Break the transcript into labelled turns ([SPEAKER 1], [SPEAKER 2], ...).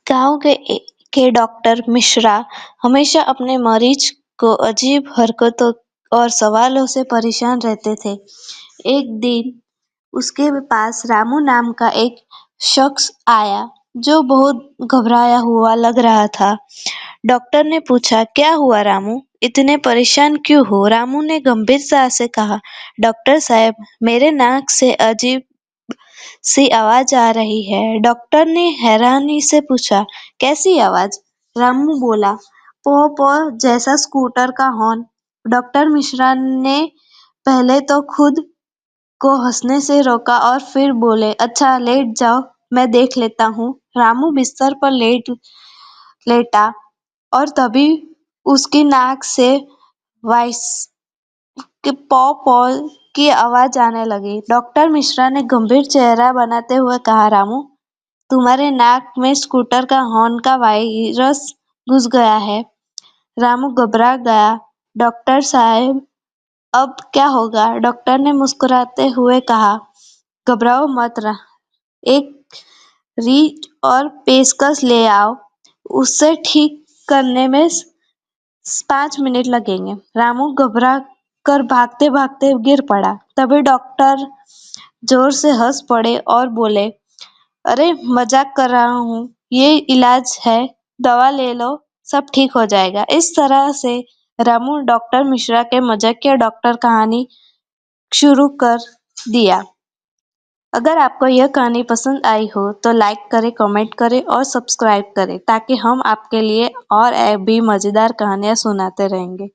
[SPEAKER 1] गांव के डॉक्टर मिश्रा हमेशा अपने मरीज को अजीब हरकतों और सवालों से परेशान रहते थे। एक दिन उसके पास रामू नाम का एक शख्स आया जो बहुत घबराया हुआ लग रहा था। डॉक्टर ने पूछा, क्या हुआ रामू? इतने परेशान क्यों हो? रामू ने गंभीरता से कहा, डॉक्टर साहब, मेरे नाक से अजीब सी आवाज आ रही है। डॉक्टर ने हैरानी से पूछा, कैसी आवाज? रामू बोला, पो पो जैसा स्कूटर का हॉर्न। डॉक्टर मिश्रा ने पहले तो खुद को हंसने से रोका और फिर बोले, अच्छा लेट जाओ, मैं देख लेता हूँ। रामू बिस्तर पर लेटा और तभी उसकी नाक से वाइस के पौ पौ की आवाज आने लगी। डॉक्टर मिश्रा ने गंभीर चेहरा बनाते हुए कहा, रामू, तुम्हारे नाक में स्कूटर का हॉर्न का वायरस घुस गया है। रामू घबरा गया। डॉक्टर साहब, अब क्या होगा? डॉक्टर ने मुस्कुराते हुए कहा, घबराओ मत, एक रीढ़ और पेचकस ले आओ, उससे ठीक करने में 5 मिनट लगेंगे। रामू घबरा कर भागते भागते गिर पड़ा। तभी डॉक्टर जोर से हंस पड़े और बोले, अरे मजाक कर रहा हूँ, ये इलाज है, दवा ले लो, सब ठीक हो जाएगा। इस तरह से रामू डॉक्टर मिश्रा के मजाकिया डॉक्टर कहानी शुरू कर दिया। अगर आपको यह कहानी पसंद आई हो तो लाइक करें, कमेंट करें और सब्सक्राइब करें ताकि हम आपके लिए और भी मजेदार कहानियां सुनाते रहेंगे।